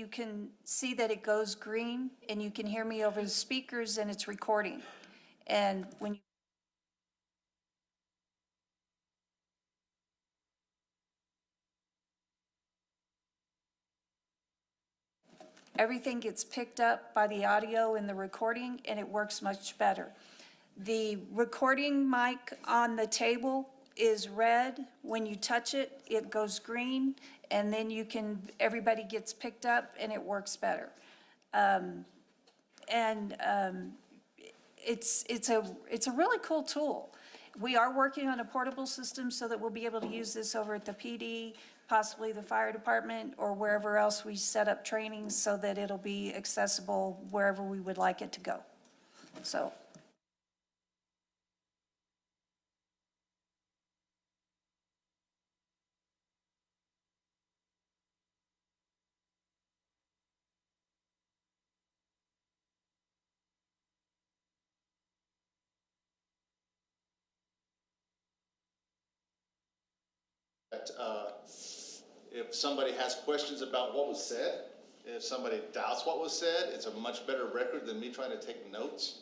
you can see that it goes green, and you can hear me over the speakers, and it's recording. And when you everything gets picked up by the audio in the recording, and it works much better. The recording mic on the table is red. When you touch it, it goes green, and then everybody gets picked up, and it works better. It's a really cool tool. We are working on a portable system so that we'll be able to use this over at the PD, possibly the fire department, or wherever else we set up trainings so that it'll be accessible wherever we would like it to go. So. If somebody has questions about what was said, if somebody doubts what was said, it's a much better record than me trying to take notes,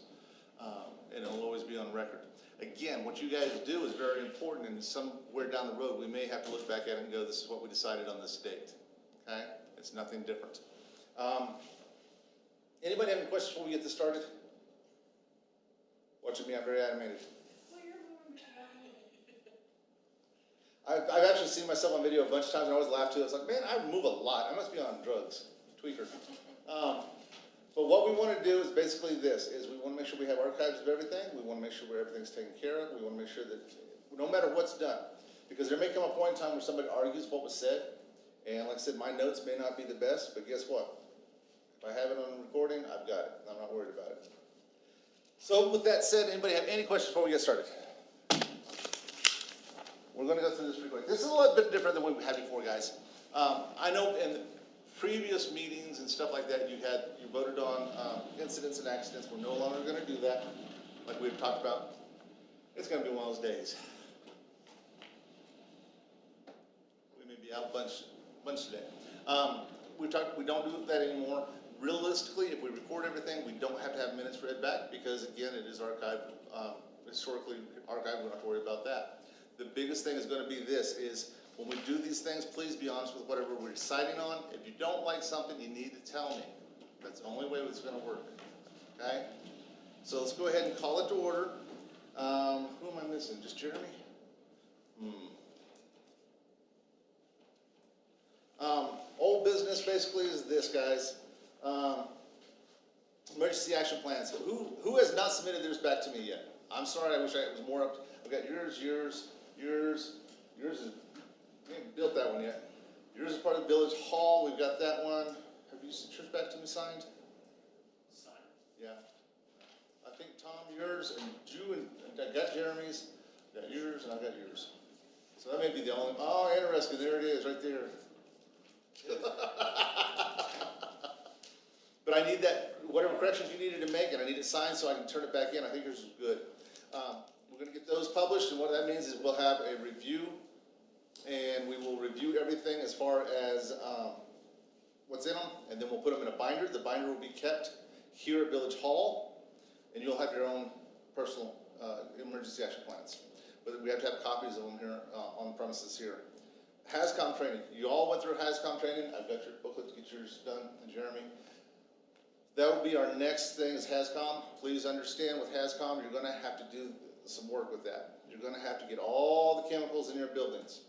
and it'll always be on record. Again, what you guys do is very important, and somewhere down the road, we may have to look back at it and go, this is what we decided on this date, okay? It's nothing different. Anybody have any questions before we get this started? Watching me, I'm very animated. I've actually seen myself on video a bunch of times, and I always laugh too. I was like, man, I move a lot. I must be on drugs, tweaker. But what we want to do is basically this, is we want to make sure we have archives of everything. We want to make sure everything's taken care of. We want to make sure that no matter what's done, because there may come a point in time where somebody argues what was said, and like I said, my notes may not be the best, but guess what? If I have it on recording, I've got it. I'm not worried about it. So with that said, anybody have any questions before we get started? We're going to go through this pretty quick. This is a little bit different than what we had before, guys. I know in the previous meetings and stuff like that, you voted on incidents and accidents. We're no longer going to do that, like we've talked about. It's going to be one of those days. We may be out a bunch today. We don't do that anymore. Realistically, if we record everything, we don't have to have minutes read back because, again, it is archived, historically archived. We don't have to worry about that. The biggest thing is going to be this, is when we do these things, please be honest with whatever we're deciding on. If you don't like something, you need to tell me. That's the only way it's going to work, okay? So let's go ahead and call it to order. Who am I missing? Just Jeremy? Old business basically is this, guys. Emergency action plans. Who has not submitted theirs back to me yet? I'm sorry, I wish I was more up. I've got yours is, we haven't built that one yet. Yours is part of Village Hall, we've got that one. Have you sent yours back to me signed? Signed. Yeah. I think Tom, yours, and Drew, and I got Jeremy's, got yours, and I got yours. So that may be the only, oh, interesting, there it is, right there. But I need that, whatever corrections you needed to make, and I need it signed so I can turn it back in. I think yours is good. We're going to get those published, and what that means is we'll have a review, and we will review everything as far as what's in them, and then we'll put them in a binder. The binder will be kept here at Village Hall, and you'll have your own personal emergency action plans. But we have to have copies of them here on the premises here. HAZCOM training. You all went through HAZCOM training. I've got your booklet to get yours done, and Jeremy. That will be our next thing is HAZCOM. Please understand with HAZCOM, you're going to have to do some work with that. You're going to have to get all the chemicals in your buildings.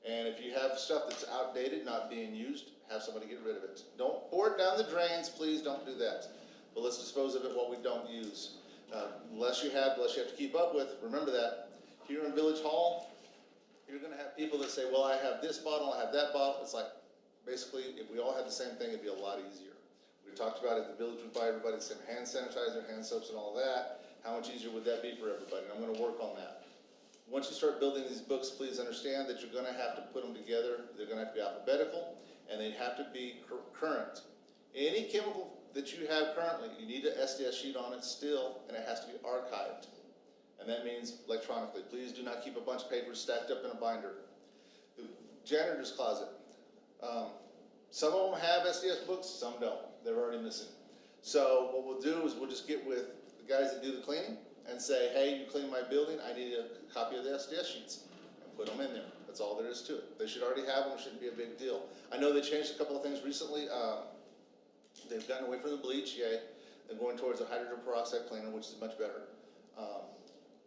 And if you have stuff that's outdated, not being used, have somebody get rid of it. Don't pour it down the drains, please don't do that. But let's dispose of it what we don't use. Unless you have to keep up with, remember that. Here in Village Hall, you're going to have people that say, well, I have this bottle, I have that bottle. It's like, basically, if we all had the same thing, it'd be a lot easier. We talked about it, the village would buy everybody the same hand sanitizer, hand soaps, and all of that. How much easier would that be for everybody? And I'm going to work on that. Once you start building these books, please understand that you're going to have to put them together. They're going to have to be alphabetical, and they have to be current. Any chemical that you have currently, you need an SDS sheet on it still, and it has to be archived. And that means electronically. Please do not keep a bunch of papers stacked up in a binder. The janitor's closet. Some of them have SDS books, some don't. They're already missing. So what we'll do is we'll just get with the guys that do the cleaning and say, hey, you clean my building, I need a copy of the SDS sheets. And put them in there. That's all there is to it. They should already have them, it shouldn't be a big deal. I know they changed a couple of things recently. They've gotten away from the bleach, yay. They're going towards a hydrogen peroxide cleaner, which is much better.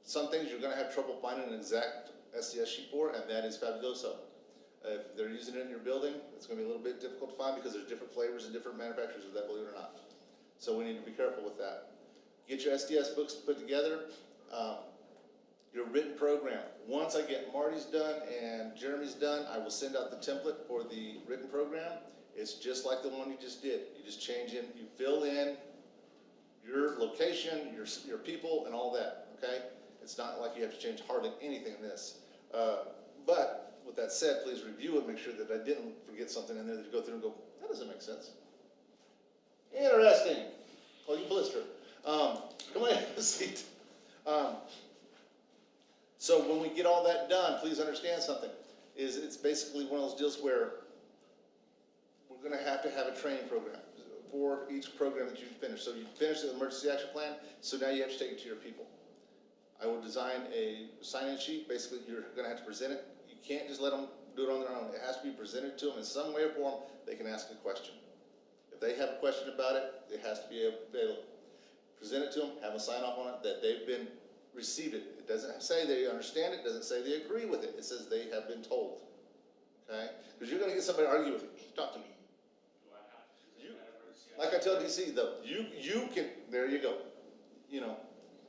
Some things you're gonna have trouble finding an exact SDS sheet for, and that is Fabuloso. If they're using it in your building, it's gonna be a little bit difficult to find because there's different flavors and different manufacturers of that, believe it or not. So we need to be careful with that. Get your SDS books put together. Your written program. Once I get Marty's done and Jeremy's done, I will send out the template for the written program. It's just like the one you just did. You just change in, you fill in your location, your people, and all that, okay? It's not like you have to change hardly anything in this. But with that said, please review it, make sure that I didn't forget something in there that you go through and go, that doesn't make sense. Interesting. Call you Blister. Come on, have a seat. So when we get all that done, please understand something. It's basically one of those deals where we're gonna have to have a training program for each program that you finish. So you finish the emergency action plan, so now you have to take it to your people. I will design a sign-in sheet. Basically, you're gonna have to present it. You can't just let them do it on their own. It has to be presented to them in some way or form. They can ask a question. If they have a question about it, it has to be available. Present it to them, have them sign off on it, that they've been received it. It doesn't say they understand it, it doesn't say they agree with it. It says they have been told. Okay? Because you're gonna get somebody to argue with you. Talk to me. Like I tell DC though, you can, there you go. You know,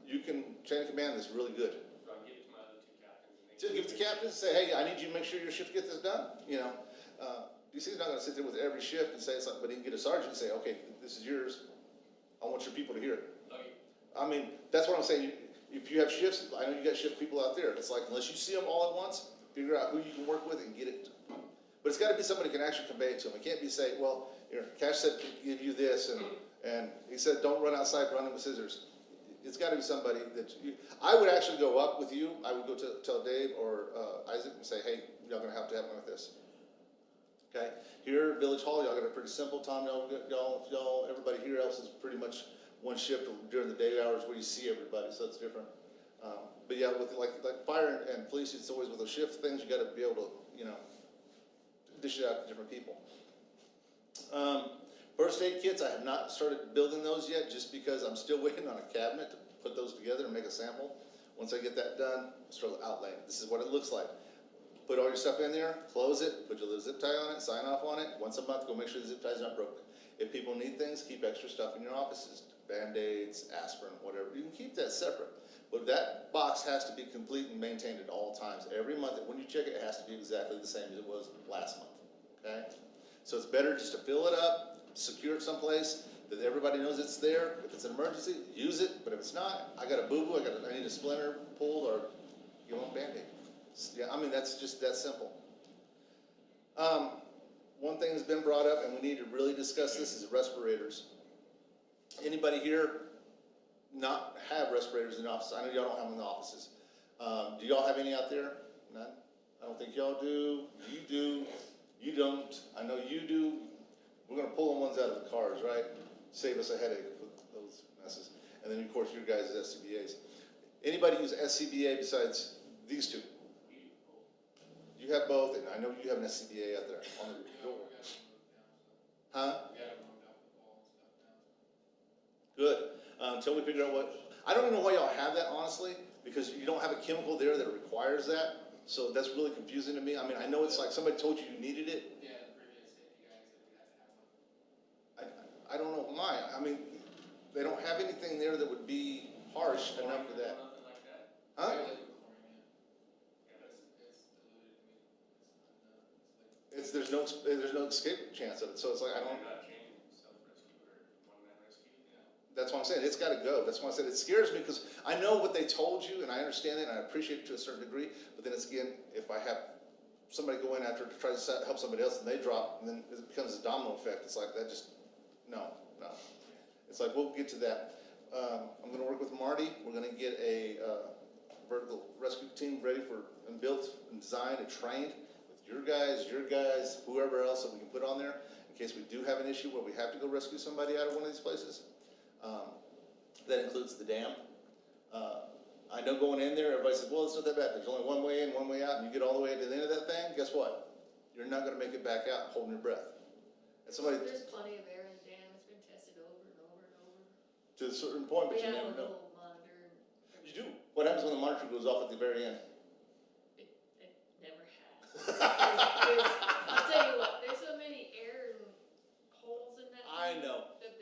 you can chain of command this really good. So I'll give it to my other two captains. Just give it to captains, say, hey, I need you to make sure your shift gets this done, you know. DC's not gonna sit there with every shift and say something, but he can get a sergeant and say, okay, this is yours. I want your people to hear it. Okay. I mean, that's what I'm saying. If you have shifts, I know you got shift people out there. It's like, unless you see them all at once, figure out who you can work with and get it. But it's gotta be somebody who can actually convey it to them. It can't be say, well, here, Cash said to give you this, and he said, don't run outside running with scissors. It's gotta be somebody that I would actually go up with you. I would go to tell Dave or Isaac and say, hey, y'all gonna have to help me with this. Okay? Here at Village Hall, y'all got it pretty simple. Tom, y'all, everybody here else is pretty much one shift during the day hours where you see everybody, so it's different. But yeah, with like fire and police, it's always with those shift things, you gotta be able to, you know, dish it out to different people. First aid kits, I have not started building those yet, just because I'm still waiting on a cabinet to put those together and make a sample. Once I get that done, I'll start outlaying. This is what it looks like. Put all your stuff in there, close it, put your little zip tie on it, sign off on it. Once a month, go make sure the zip tie's not broken. If people need things, keep extra stuff in your offices. Band-Aids, aspirin, whatever. You can keep that separate. But that box has to be complete and maintained at all times. Every month, when you check it, it has to be exactly the same as it was last month, okay? So it's better just to fill it up, secure it someplace, that everybody knows it's there. If it's an emergency, use it. But if it's not, I got a boo-boo, I need a splinter pulled, or give them a Band-Aid. Yeah, I mean, that's just that simple. One thing that's been brought up, and we need to really discuss this, is respirators. Anybody here not have respirators in the office? I know y'all don't have them in the offices. Do y'all have any out there? None? I don't think y'all do. You do. You don't. I know you do. We're gonna pull the ones out of the cars, right? Save us a headache with those messes. And then, of course, your guys' SCBAs. Anybody use SCBA besides these two? You have both, and I know you have an SCBA out there on the door. Huh? Good. Until we figure out what, I don't even know why y'all have that, honestly, because you don't have a chemical there that requires that. So that's really confusing to me. I mean, I know it's like somebody told you you needed it. Yeah, the previous safety guys said we had to have one. I don't know why. I mean, they don't have anything there that would be harsh enough for that. Nothing like that. Huh? Yeah, like with chlorine, yeah. It's diluted. It's There's no escape chance of it. So it's like, I don't. That's what I'm saying. It's got to go. That's why I said it scares me, because I know what they told you, and I understand it, and I appreciate it to a certain degree. But then it's again, if I have somebody go in after to try to help somebody else, and they drop, and then it becomes a domino effect. It's like that. Just no. It's like we'll get to that. I'm going to work with Marty. We're going to get a vertical rescue team ready for and built and designed and trained with your guys, whoever else that we can put on there. case we do have an issue where we have to go rescue somebody out of one of these places. That includes the dam. I know going in there, everybody says, well, it's not that bad. There's only one way in, one way out, and you get all the way to the end of that thing, guess what? You're not gonna make it back out holding your breath. And somebody, There's plenty of air in the dam, it's been tested over and over and over. to a certain point, but We you have a never know. little monitor. You do. What happens when the monitor goes off at the very end? It never has. I'll tell you what, there's so many air and holes in that. I thing know. That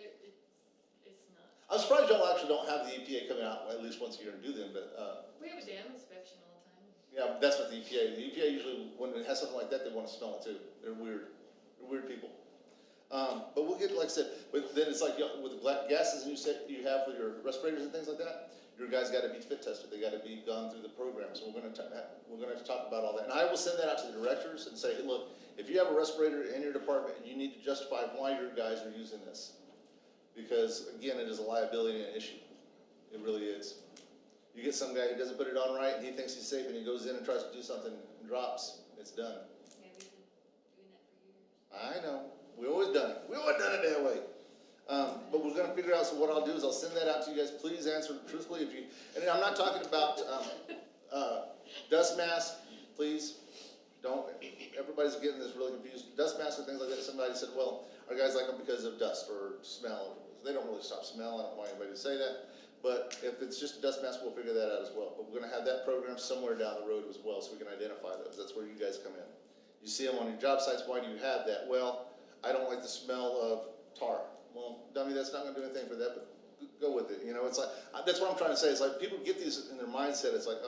it's not. I'm surprised y'all actually don't have the EPA coming out at least once a year and do them, but, We have a dam inspection all the time. yeah, that's what the EPA, usually, when it has something like that, they wanna smell it too. They're weird. They're weird people. But we'll get, like I said, but then it's like, with the gases you said you have with your respirators and things like that, your guys gotta be fit tested, they gotta be gone through the program, so we're gonna have to talk about all that. And I will send that out to the directors and say, hey, look, if you have a respirator in your department, you need to justify why your guys are using this. Because, again, it is a liability and an issue. It really is. You get some guy who doesn't put it on right, and he thinks he's safe, and he goes in and tries to do something and drops, it's done. Yeah, we've been doing that for years. I know, we always done it, that way. But we're gonna figure out, so what I'll do is I'll send that out to you guys, please answer truthfully if you, and I'm not talking about, dust mask, please, don't, everybody's getting this really confused, dust masks and things like that, somebody said, well, our guys like them because of dust or smell, they don't really stop smell, I don't want anybody to say that, but if it's just a dust mask, we'll figure that out as well, but we're gonna have that program somewhere down the road as well, so we can identify those, that's where you guys come in. You see them on your job sites, why do you have that? Well, I don't like the smell of tar. Well, dummy, that's not gonna do anything for that, but go with it, you know, it's like, that's what I'm trying to say, it's like, people get these in their mindset, it's like,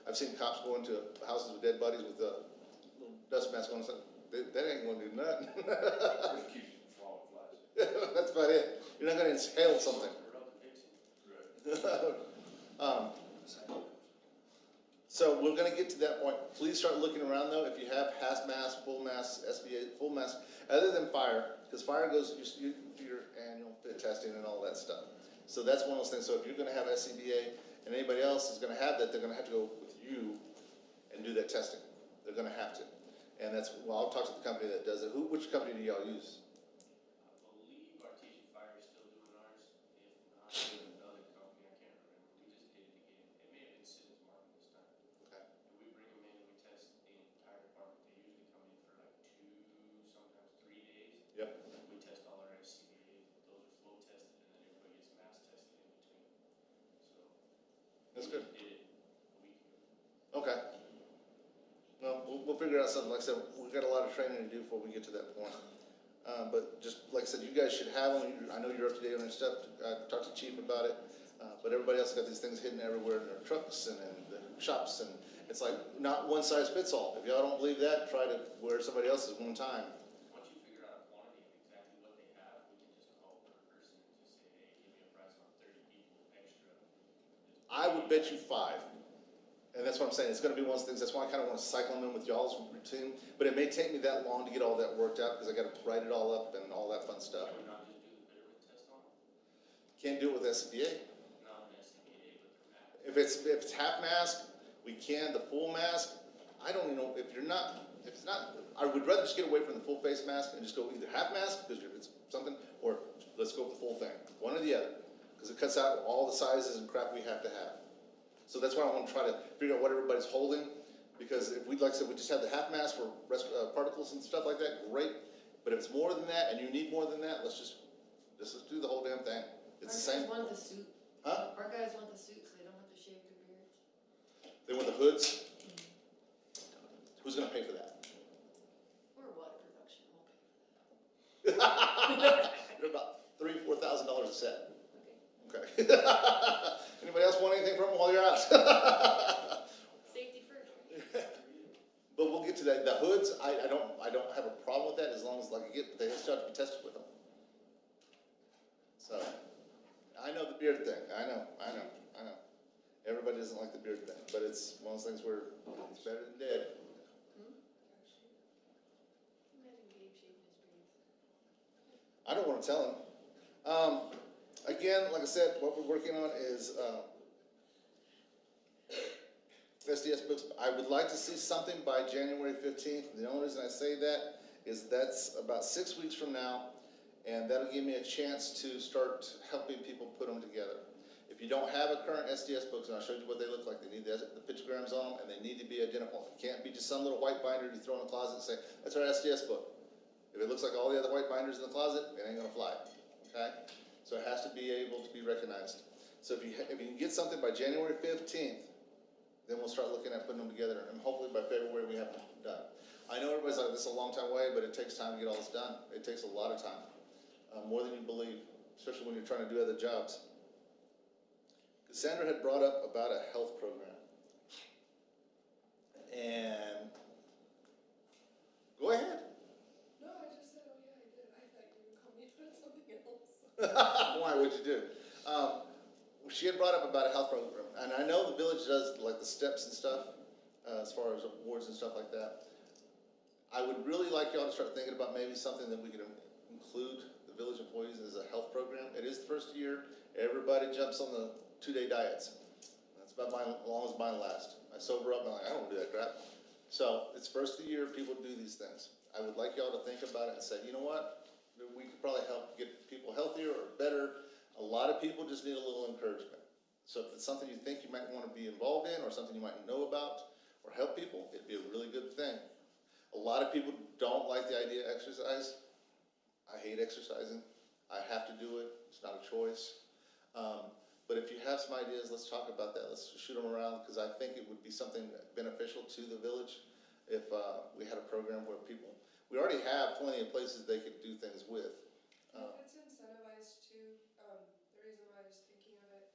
I've seen cops go into houses with dead bodies with a little dust mask on, that ain't gonna do nothing. It keeps you from swallowing flies. That's about it, you're not gonna inhale something. So we're gonna get to that point, please start looking around though, if you have hazmat, full mask, SBA, full mask, other than fire, because fire goes to your annual fit testing and all that stuff. So that's one of those things, so if you're gonna have SCBA and anybody else is gonna have that, they're gonna have to go with you and do that testing, they're gonna have to. And that's, well, I'll talk to the company that does it, which company do y'all use? I believe Artesia Fire is still doing ours, if not, with another company, I can't remember, we just did it again, it may have been Simmons Martin this time. Okay. And we bring them in and we test the entire department, they usually come in for like 2, sometimes 3 days. Yep. We test all our SCBA, those are flow tested, and then everybody gets mass tested in between, so. That's good. We did it a week ago. Okay. Well, we'll figure out something, like I said, we've got a lot of training to do before we get to that point. But just, like I said, you guys should have them, I know you're up to date on your stuff, talk to Chief about it, but everybody else got these things hidden everywhere in their trucks and in the shops, and it's like, not one size fits all. If y'all don't believe that, try to wear somebody else's one time. Once you figure out a quantity of exactly what they have, we can just call per person and just say, hey, give me a price on 30 people extra. I would bet you 5. And that's what I'm saying, it's gonna be one of those things, that's why I kinda wanna cycle them in with y'all's routine, but it may take me that long to get all that worked out, because I gotta write it all up and all that fun stuff. Can we not just do the Bitterroot test on it? Can't do it with SCBA. Not an SCBA, but the mask. If it's half mask, we can, the full mask, I don't even know, if it's not, I would rather just get away from the full face mask and just go either half mask, because it's something, or let's go with the full thing, one or the other, because it cuts out all the sizes and crap we have to have. So that's why I want to try to figure out what everybody's holding, because if we, like I said, we just have the half mask for particles and stuff like that, great. But if it's more than that, and you need more than that, let's just do the whole damn thing. It's the same. Our guys want the suit. Huh? Our guys want the suit so they don't have to shave their beards. They want the hoods? Who's gonna pay for that? Or water production won't pay for that. They're about $3,000-4,000 a set. Okay. Okay. Anybody else want anything from them while you're out? Safety first. But we'll get to that. The hoods, I don't have a problem with that as long as they still have to be tested with them. So, I know the beard thing. I know. Everybody doesn't like the beard thing, but it's one of those things where it's better than dead. Imagine Gabe shaving his beard. I don't want to tell him. Again, like I said, what we're working on is SDS books. I would like to see something by January 15th. The only reason I say that is that's about 6 weeks from now, and that'll give me a chance to start helping people put them together. If you don't have a current SDS book, and I showed you what they look like, they need the pictograms on them, and they need to be identical. It can't be just some little white binder you throw in the closet and say, that's our SDS book. If it looks like all the other white binders in the closet, it ain't gonna fly, okay? So it has to be able to be recognized. So if you can get something by January 15th, then we'll start looking at putting them together, and hopefully by February we have them done. I know everybody's like, this is a long time away, but it takes time to get all this done. It takes a lot of time, more than you believe, especially when you're trying to do other jobs. Cassandra had brought up about a health program. And, go ahead. No, I just said, oh yeah, I did. I thought you would call me about something else. Why, what'd you do? She had brought up about a health program, and I know the village does like the steps and stuff, as far as awards and stuff like that. I would really like y'all to start thinking about maybe something that we could include the village employees as a health program. It is the first year, everybody jumps on the 2-day diets. That's about as long as mine last. I sober up and I'm like, I don't do that crap. So it's first of the year, people do these things. I would like y'all to think about it and say, you know what? We could probably help get people healthier or better. A lot of people just need a little encouragement. So if it's something you think you might want to be involved in or something you might know about or help people, it'd be a really good thing. A lot of people don't like the idea of exercise. I hate exercising. I have to do it. It's not a choice. But if you have some ideas, let's talk about that. Let's shoot them around, because I think it would be something beneficial to the village if we had a program where people, we already have plenty of places they could do things with. If it's incentivized too, the reason why I was thinking of it,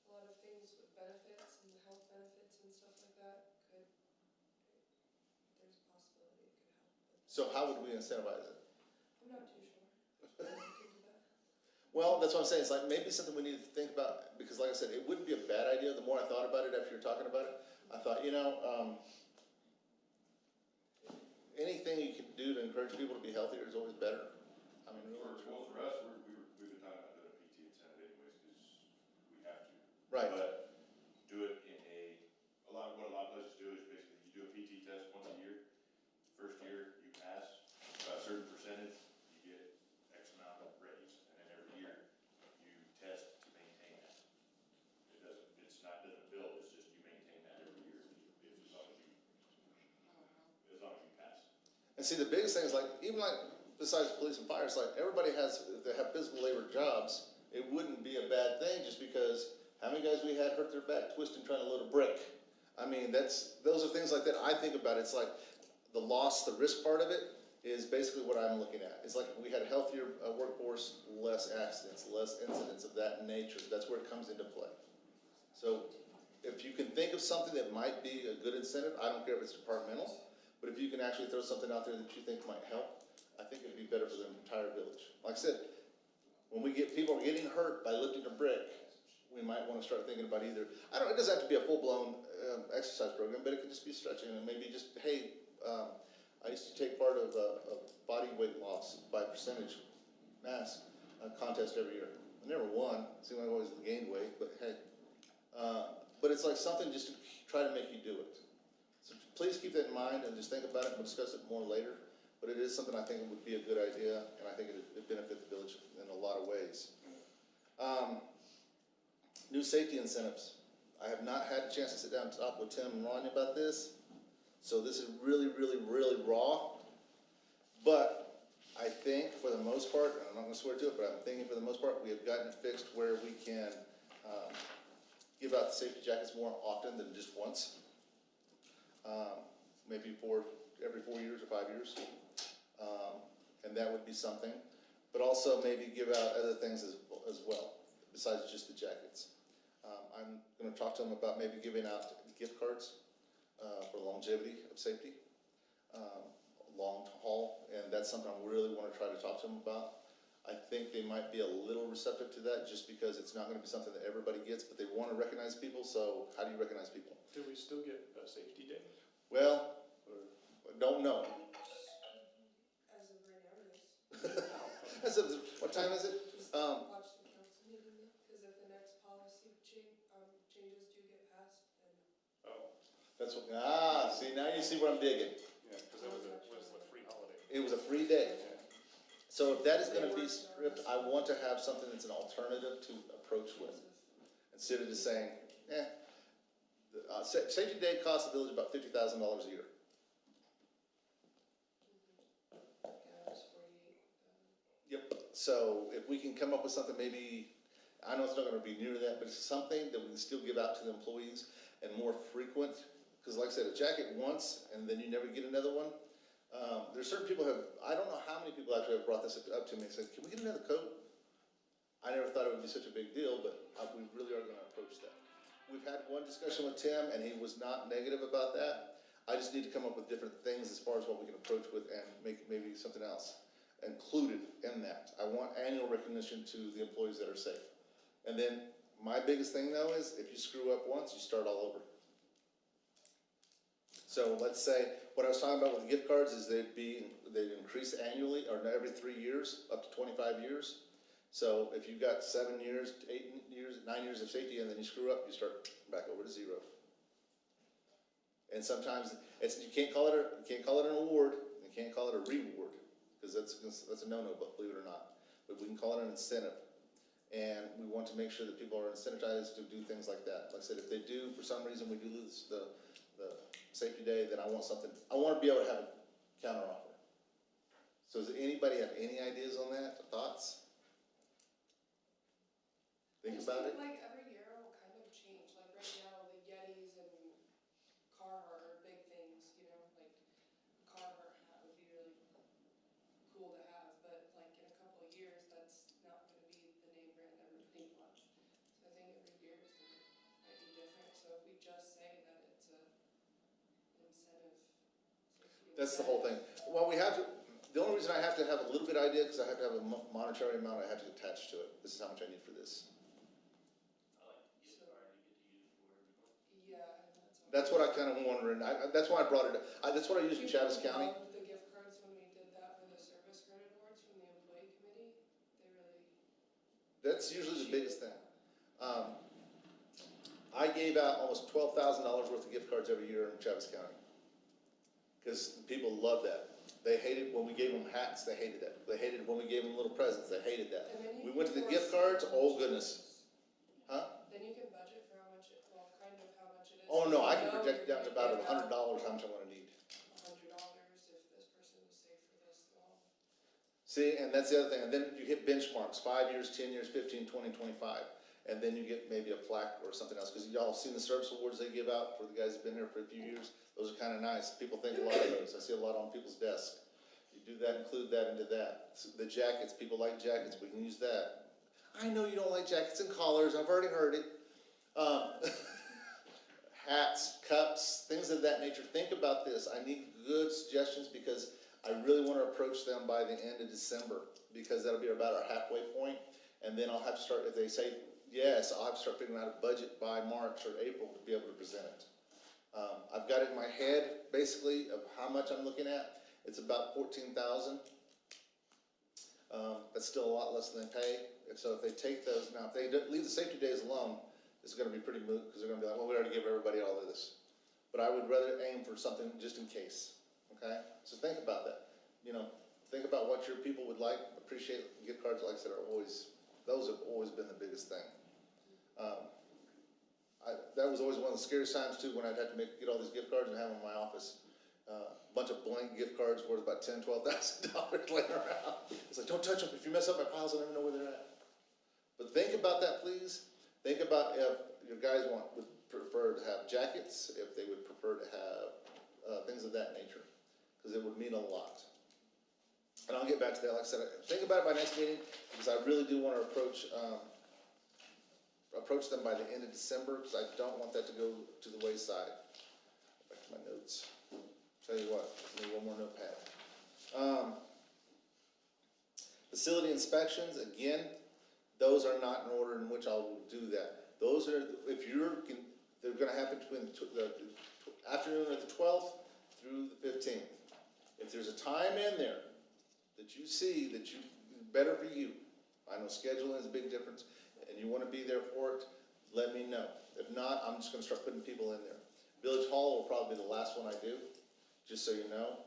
a lot of things with benefits and health benefits and stuff like that there's a possibility it could help with that. So how would we incentivize it? I'm not too sure. We could do that. Well, that's what I'm saying. It's like maybe something we need to think about, because like I said, it wouldn't be a bad idea. The more I thought about it after you're talking about it, I thought, you know, anything you can do to encourage people to be healthier is always better. I mean, really. Well, for us, we've been talking about doing a PT incentive anyways, because we have to. Right. But do it in what a lot of places do is basically you do a PT test once a year. First year you pass by a certain percentage, you get X amount of raise, and then every year you test to maintain that. It's not doesn't build, it's just you maintain that every year, as long as you pass. And see, the biggest thing is like, even like, besides police and fire, it's like everybody they have physical labor jobs. It wouldn't be a bad thing just because how many guys we had hurt their back twisting trying to load a brick? I mean, those are things like that I think about. It's like the loss, the risk part of it is basically what I'm looking at. It's like if we had a healthier workforce, less accidents, less incidents of that nature. That's where it comes into play. So if you can think of something that might be a good incentive, I don't care if it's departmental, but if you can actually throw something out there that you think might help, I think it'd be better for the entire village. Like I said, when we get people getting hurt by lifting a brick, we might want to start thinking about either, it doesn't have to be a full-blown exercise program, but it could just be stretching, and maybe just, hey, I used to take part of a body weight loss by percentage mass contest every year. I never won, seemed like I always gained weight, but hey. But it's like something just to try to make you do it. So please keep that in mind and just think about it, and we'll discuss it more later. But it is something I think would be a good idea, and I think it would benefit the village in a lot of ways. New safety incentives. I have not had a chance to sit down and talk with Tim and Ronnie about this. So this is really, really, really raw. But I think for the most part, and I'm not gonna swear to it, but I'm thinking for the most part, we have gotten it fixed where we can give out the safety jackets more often than just once. Maybe every 4 years or 5 years. And that would be something. But also maybe give out other things as well, besides just the jackets. I'm gonna talk to them about maybe giving out gift cards for longevity of safety, long haul, and that's something I really wanna try to talk to them about. I think they might be a little receptive to that just because it's not gonna be something that everybody gets, but they wanna recognize people, so how do you recognize people? Do we still get a safety day? Well, I don't know. As of right now it is. What time is it? Just watch the council meeting, because if the next policy changes do get passed, then Oh, That's what, see, now you see where I'm digging. yeah, because it was a free holiday. It was a free day. So if that is gonna be stripped, I want to have something that's an alternative to approach with. Instead of just saying, safety day costs the village about $50,000 a year. Yeah, it was 48. Yep. So if we can come up with something, maybe, I know it's not gonna be near that, but it's something that we can still give out to the employees and more frequent. Cause like I said, a jacket once and then you never get another one. There's certain people who have, I don't know how many people actually have brought this up to me and said, can we get another coat? I never thought it would be such a big deal, but we really are gonna approach that. We've had one discussion with Tim and he was not negative about that. I just need to come up with different things as far as what we can approach with and make maybe something else included in that. I want annual recognition to the employees that are safe. And then my biggest thing though is if you screw up once, you start all over. So let's say, what I was talking about with the gift cards is they'd increase annually or every 3 years, up to 25 years. So if you've got 7 years, 8 years, 9 years of safety and then you screw up, you start back over to 0. And sometimes you can't call it an award, you can't call it a reward, because that's a no-no, but believe it or not. But we can call it an incentive. And we want to make sure that people are incentivized to do things like that. Like I said, if they do, for some reason, we do lose the safety day, then I want to be able to have a counter offer. So does anybody have any ideas on that, thoughts? Think about it. Like every year it will kind of change, like right now, the Yetis and Carhartt are big things, you know, like a Carhartt hat would be really cool to have, but like in a couple of years, that's not gonna be the name brand everybody wants. So I think every year it's might be different, so if we just say that it's a incentive. That's the whole thing. Well, the only reason I have to have a little bit idea, because I have to have a monetary amount I have to attach to it. This is how much I need for this. I like to get card, you get to use it for whatever you want. Yeah, and That's what I kind of wondering. That's why I brought it up. That's what I use in Chaves County. People loved the gift cards when we did that for the service credit awards from the employee committee. They really. That's usually the biggest thing. I gave out almost $12,000 worth of gift cards every year in Chaves County. Because people love that. They hated when we gave them hats, they hated that. They hated when we gave them little presents, they hated that. And then you We went to the can gift cards, oh goodness. Huh? Then you can budget for how much kind of how much it is. Oh no, I can You know project you're down to gonna about give $100 out how much I'm gonna need. $100 if this person was safe for this long. See, and that's the other thing, and then you hit benchmarks, 5 years, 10 years, 15, 20, 25. And then you get maybe a plaque or something else, because y'all seen the service awards they give out for the guys that've been here for a few years? Those are kind of nice, people think a lot of those, I see a lot on people's desks. You do that, include that into that. The jackets, people like jackets, we can use that. I know you don't like jackets and collars, I've already heard it. Hats, cups, things of that nature, think about this, I need good suggestions, because I really want to approach them by the end of December, because that'll be about our halfway point, and then I'll have to start, if they say yes, I'll have to start figuring out a budget by March or April to be able to present it. I've got it in my head, basically, of how much I'm looking at. It's about $14,000. That's still a lot less than they pay. And so if they take those, now if they leave the safety days alone, it's gonna be pretty moot, because they're gonna be like, well, we already give everybody all of this. But I would rather aim for something just in case, okay? So think about that. You know, think about what your people would like, appreciate. Gift cards, like I said, those have always been the biggest thing. That was always one of the scariest times too, when I'd have to get all these gift cards and have them in my office. A bunch of blank gift cards worth about $10,000, $12,000 laying around. It's like, don't touch them. If you mess up my piles, I'll never know where they're at. But think about that, please. Think about if your guys would prefer to have jackets, if they would prefer to have things of that nature, because it would mean a lot. And I'll get back to that. Like I said, think about it by next meeting, because I really do want to approach them by the end of December, because I don't want that to go to the wayside. Back to my notes. Tell you what, maybe one more notepad. Facility inspections, again, those are not in order in which I will do that. Those are, they're gonna happen between the afternoon of the 12th through the 15th. If there's a time in there that you see that better for you, I know scheduling is a big difference, and you wanna be there for it, let me know. If not, I'm just gonna start putting people in there. Village Hall will probably be the last one I do, just so you know,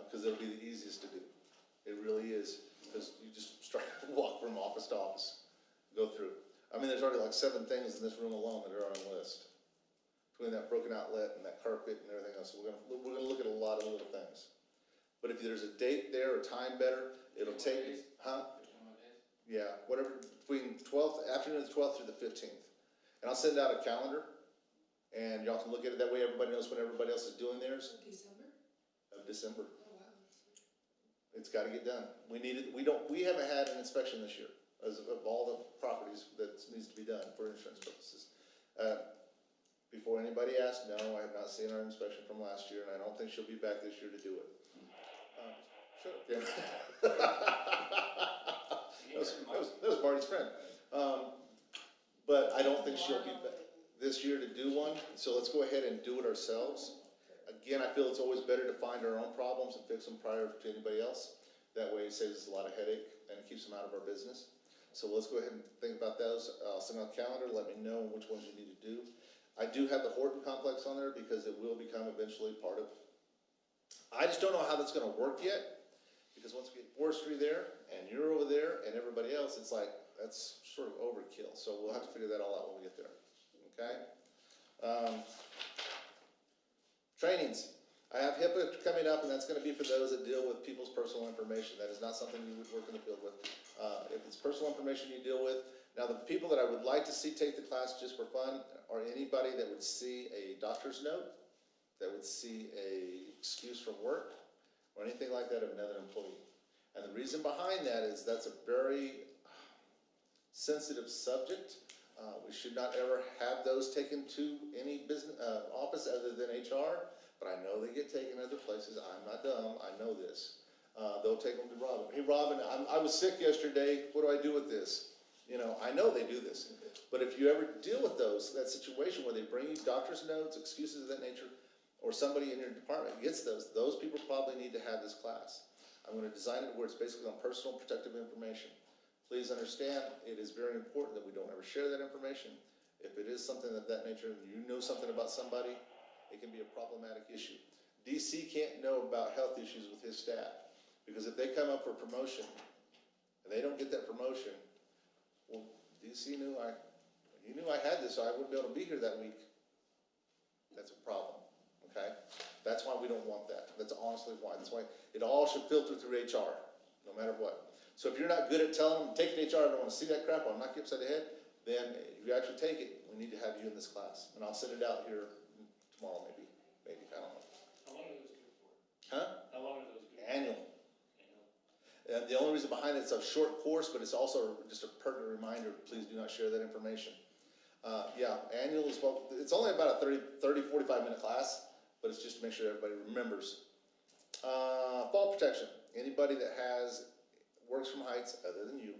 because it'll be the easiest to do. It really is, because you just start to walk from office to office, go through. I mean, there's already like 7 things in this room alone that are on the list. Between that broken outlet and that carpet and everything else, so we're gonna look at a lot of little things. But if there's a date there or time better, it'll take, huh? Yeah, whatever, between afternoon of the 12th through the 15th. And I'll send out a calendar, and y'all can look at it, that way everybody knows when everybody else is doing theirs December? of December. Oh, wow. It's gotta get done. We haven't had an inspection this year, of all the properties that needs to be done for insurance purposes. Before anybody asks, no, I have not seen our inspection from last year, and I don't think she'll be back this year to do it. Shut up, Tim. That was Marty's friend. But I don't think she'll be back this year to do one, so let's go ahead and do it ourselves. Again, I feel it's always better to find our own problems and fix them prior to anybody else. That way it saves us a lot of headache and it keeps them out of our business. So let's go ahead and think about those. I'll send out a calendar, let me know which ones you need to do. I do have the Horton complex on there because it will become eventually part of, I just don't know how that's gonna work yet. Because once we get forestry there, and you're over there, and everybody else, it's like, that's sort of overkill. So we'll have to figure that all out when we get there, okay? Trainings. I have HIPAA coming up, and that's gonna be for those that deal with people's personal information. That is not something you would work in the field with. If it's personal information you deal with, now the people that I would like to see take the class just for fun are anybody that would see a doctor's note, that would see a excuse from work, or anything like that of another employee. And the reason behind that is that's a very sensitive subject. We should not ever have those taken to any business, office other than HR, but I know they get taken other places. I'm not dumb, I know this. They'll take them to Robin. Hey, Robin, I was sick yesterday, what do I do with this? You know, I know they do this. But if you ever deal with that situation where they bring you doctor's notes, excuses of that nature, or somebody in your department gets those people probably need to have this class. I'm gonna design it where it's basically on personal protective information. Please understand, it is very important that we don't ever share that information. If it is something of that nature, and you know something about somebody, it can be a problematic issue. DC can't know about health issues with his staff, because if they come up for promotion, and they don't get that promotion, well, DC knew I had this, so I wouldn't be able to be here that week. That's a problem, okay? That's why we don't want that. That's honestly why. That's why it all should filter through HR, no matter what. So if you're not good at telling them, take it to HR, I don't wanna see that crap, or I'll knock you upside the head, then if you actually take it, we need to have you in this class. And I'll send it out here tomorrow, maybe, I don't know. How long are those good for? Huh? How long are those good for? Annual. Annual. And the only reason behind it, it's a short course, but it's also just a pertinent reminder, please do not share that information. Yeah, annual is, well, it's only about a 45-minute class, but it's just to make sure everybody remembers. Fall protection, anybody that works from heights other than you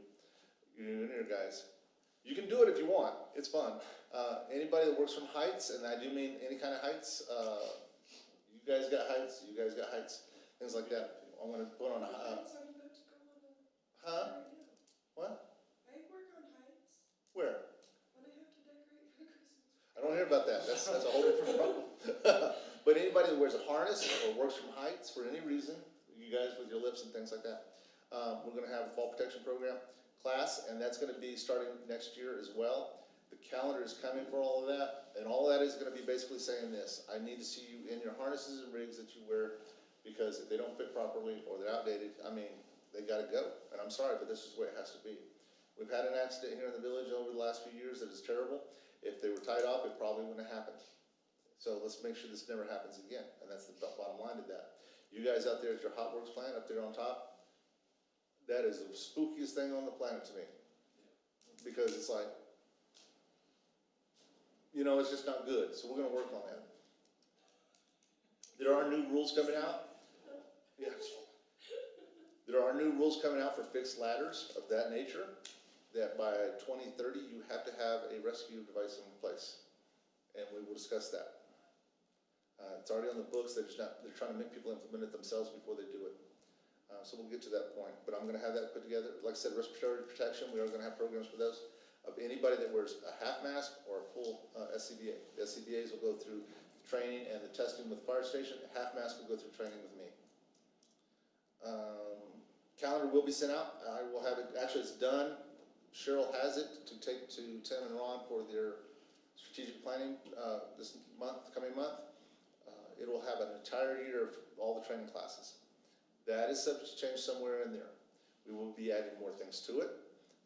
and your guys, you can do it if you want, it's fun. Anybody that works from heights, and I do mean any kind of heights, you guys got heights, things like that. I'm gonna put on a, huh? What? I work on heights Where? when I have to decorate for Christmas. I don't hear about that, that's a whole different problem. But anybody that wears a harness or works from heights for any reason, you guys with your lifts and things like that, we're gonna have a fall protection program class, and that's gonna be starting next year as well. The calendar is coming for all of that, and all that is gonna be basically saying this: I need to see you in your harnesses and rigs that you wear, because if they don't fit properly or they're outdated, I mean, they gotta go. And I'm sorry, but this is the way it has to be. We've had an accident here in the village over the last few years that is terrible. If they were tied off, it probably wouldn't have happened. So let's make sure this never happens again, and that's the bottom line to that. You guys out there at your hot works plant, up there on top, that is the spookiest thing on the planet to me. Because it's like, it's just not good, so we're gonna work on that. There are new rules coming out. Yes. There are new rules coming out for fixed ladders of that nature, that by 2030, you have to have a rescue device in place. And we will discuss that. It's already on the books, they're trying to make people implement it themselves before they do it. So we'll get to that point, but I'm gonna have that put together. Like I said, respiratory protection, we are gonna have programs for those. Of anybody that wears a half mask or a full SCBA. The SCBAs will go through training and the testing with the fire station. A half mask will go through training with me. Calendar will be sent out. I will have it, actually, it's done. Cheryl has it to take to Tim and Ron for their strategic planning, this month, coming month. It will have an entire year of all the training classes. That is subject to change somewhere in there. We will be adding more things to it,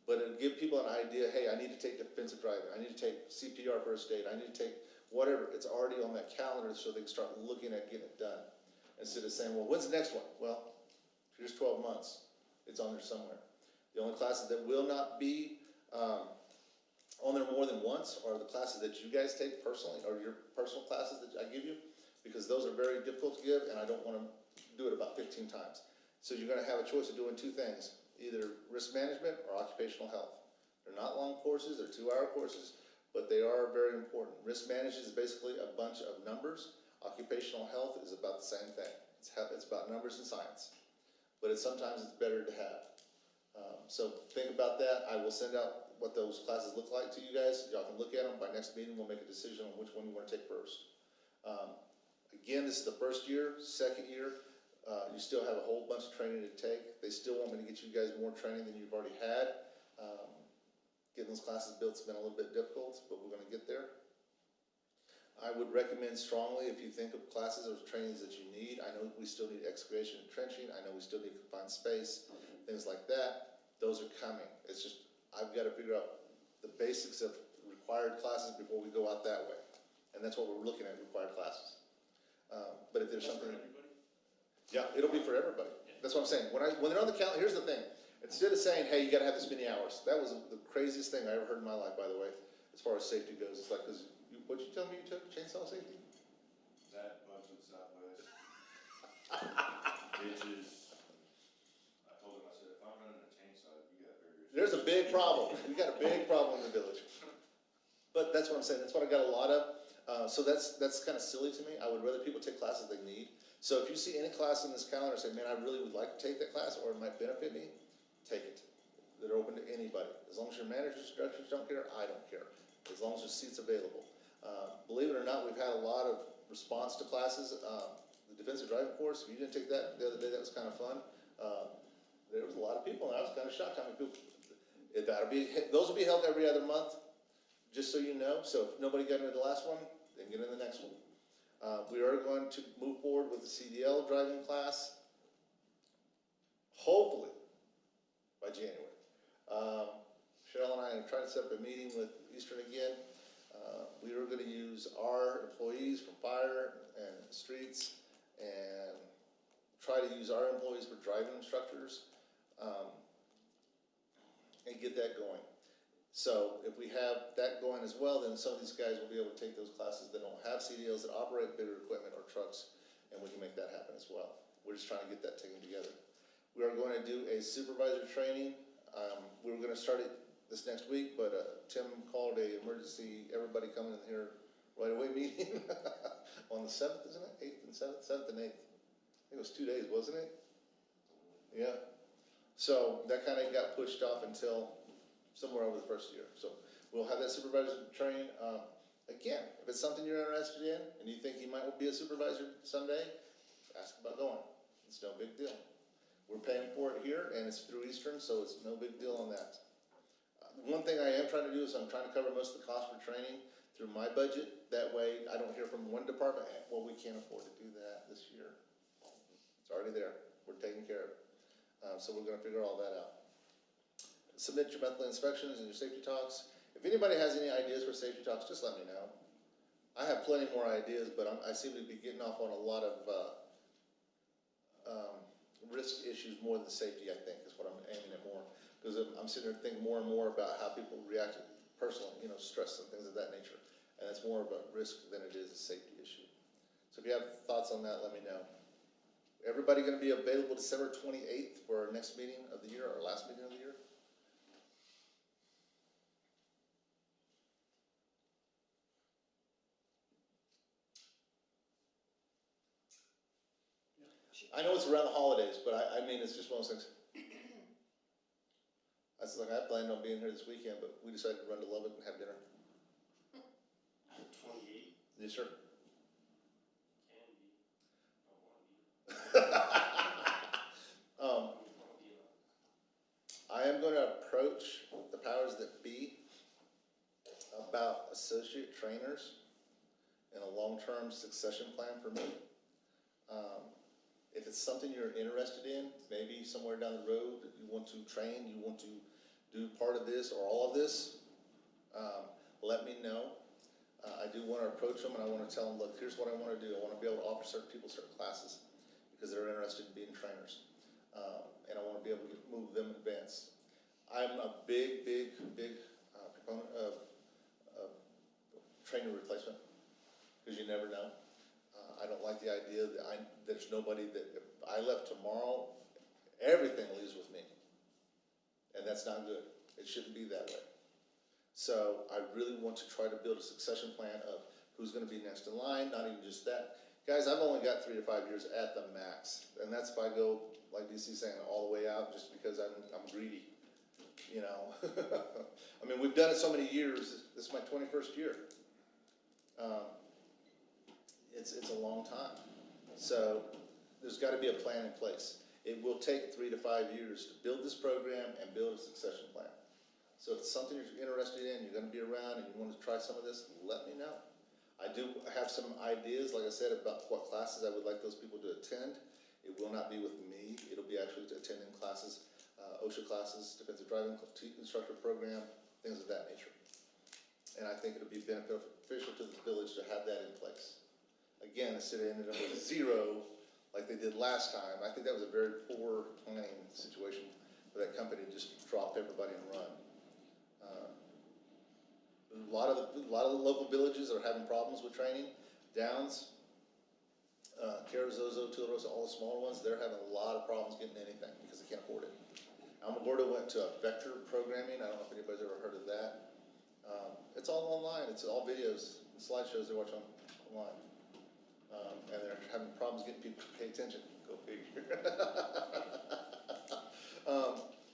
but it'll give people an idea, hey, I need to take defensive driving, I need to take CPR first aid, I need to take whatever. It's already on that calendar so they can start looking at getting it done. Instead of saying, well, when's the next one? Well, here's 12 months. It's on there somewhere. The only classes that will not be on there more than once are the classes that you guys take personally, or your personal classes that I give you, because those are very difficult to give, and I don't want to do it about 15 times. So you're going to have a choice of doing two things, either risk management or occupational health. They're not long courses, they're 2-hour courses, but they are very important. Risk management is basically a bunch of numbers. Occupational health is about the same thing. It's about numbers and science, but sometimes it's better to have. So think about that. I will send out what those classes look like to you guys. Y'all can look at them. By next meeting, we'll make a decision on which one you want to take first. Again, this is the first year. Second year, you still have a whole bunch of training to take. They still want me to get you guys more training than you've already had. Getting those classes built has been a little bit difficult, but we're going to get there. I would recommend strongly, if you think of classes or trainings that you need, I know we still need excavation and trenching, I know we still need confined space, things like that. Those are coming. It's just, I've got to figure out the basics of required classes before we go out that way. And that's what we're looking at, required classes. But if there's something, yeah, it'll be for everybody. That's what I'm saying. When they're on the calendar, here's the thing. Instead of saying, hey, you gotta have this many hours, that was the craziest thing I ever heard in my life, by the way, as far as safety goes. It's like, what'd you tell me you took, chainsaw safety? That bunch of Southwest. Ditches. I told him, I said, if I'm running a chainsaw, you got bigger issues. There's a big problem. We got a big problem in the village. But that's what I'm saying. That's what I got a lot of. So that's kind of silly to me. I would rather people take classes they need. So if you see any class in this calendar and say, man, I really would like to take that class or it might benefit me, take it. They're open to anybody. As long as your managers, instructors don't care, I don't care. As long as there's seats available. Believe it or not, we've had a lot of response to classes. The defensive driving course, if you didn't take that the other day, that was kind of fun. There was a lot of people, and I was kind of shocked how many people. Those will be held every other month, just so you know. So if nobody got into the last one, then get in the next one. We are going to move forward with the CDL driving class, hopefully by January. Cheryl and I are trying to set up a meeting with Eastern again. We are going to use our employees from fire and streets and try to use our employees for driving instructors and get that going. So if we have that going as well, then some of these guys will be able to take those classes that don't have CDLs, that operate bigger equipment or trucks, and we can make that happen as well. We're just trying to get that taken together. We are going to do a supervisor training. We were going to start it this next week, but Tim called a emergency, everybody coming in here right away meeting on the 7th, isn't it? 8th and 7th? 7th and 8th. I think it was 2 days, wasn't it? Yeah. So that kind of got pushed off until somewhere over the first year. So we'll have that supervisor training. Again, if it's something you're interested in and you think you might be a supervisor someday, ask about going. It's no big deal. We're paying for it here and it's through Eastern, so it's no big deal on that. One thing I am trying to do is I'm trying to cover most of the cost for training through my budget. That way I don't hear from one department, well, we can't afford to do that this year. It's already there. We're taking care of it. So we're gonna figure all that out. Submit your monthly inspections and your safety talks. If anybody has any ideas for safety talks, just let me know. I have plenty more ideas, but I seem to be getting off on a lot of risk issues more than safety, I think, is what I'm aiming at more. Because I'm sitting there thinking more and more about how people react personally, stress and things of that nature. And it's more of a risk than it is a safety issue. So if you have thoughts on that, let me know. Everybody gonna be available December 28th for our next meeting of the year, our last meeting of the year? I know it's around the holidays, but I mean, it's just one of those things. I was like, I planned on being here this weekend, but we decided to run to Lubbock and have dinner. 28 Yes, sir. can be, don't want to be. associate trainers and a long-term succession plan for me. If it's something you're interested in, maybe somewhere down the road, you want to train, you want to do part of this or all of this, let me know. I do want to approach them and I want to tell them, look, here's what I want to do. I want to be able to offer certain people certain classes because they're interested in being trainers. And I want to be able to move them in advance. I'm a big proponent of trainer replacement because you never know. I don't like the idea that there's nobody that if I left tomorrow, everything leaves with me. And that's not good. It shouldn't be that way. So I really want to try to build a succession plan of who's gonna be next in line, not even just that. Guys, I've only got 3 to 5 years at the max. And that's if I go, like DC saying, all the way out just because I'm greedy, you know? I mean, we've done it so many years. This is my 21st year. It's a long time. So there's gotta be a plan in place. It will take 3 to 5 years to build this program and build a succession plan. So if it's something you're interested in, you're gonna be around and you wanna try some of this, let me know. I do have some ideas, like I said, about what classes I would like those people to attend. It will not be with me, it'll be actually attending classes, OSHA classes, defensive driving instructor program, things of that nature. And I think it'll be beneficial to the village to have that in place. Again, instead of ending up with 0 like they did last time, I think that was a very poor planning situation for that company to just drop everybody and run. A lot of the local villages are having problems with training. Downs, Carrizozo, Tularosa, all the smaller ones, they're having a lot of problems getting anything because they can't afford it. Alamogordo went to a vector programming. I don't know if anybody's ever heard of that. It's all online. It's all videos and slideshows they watch online. And they're having problems getting people to pay attention. Go figure.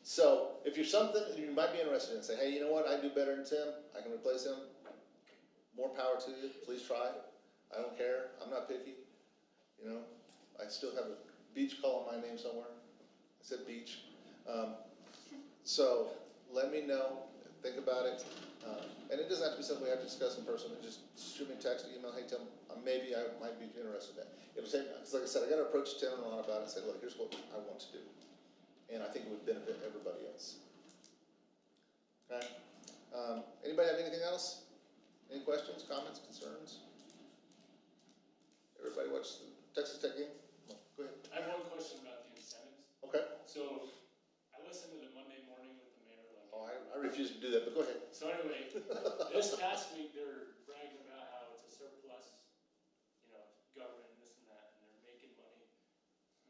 So if you're something you might be interested in, say, hey, you know what? I do better than Tim. I can replace him. More power to you. Please try. I don't care. I'm not picky. You know, I still have a beach calling my name somewhere. I said beach. So let me know. Think about it. And it doesn't have to be something we have to discuss in person. Just shoot me a text or email. Hey, Tim, maybe I might be interested in that. Because like I said, I got to approach Tim and Ron about it and say, look, here's what I want to do. And I think it would benefit everybody else. Okay? Anybody have anything else? Any questions, comments, concerns? Everybody watch the Texas Tech game? Go ahead. I have one question about the incentives. Okay. So, I listened to the Monday morning with the mayor, like. Oh, I refuse to do that, but go ahead. So anyway, this past week, they're bragging about how it's a surplus, you know, government, this and that, and they're making money.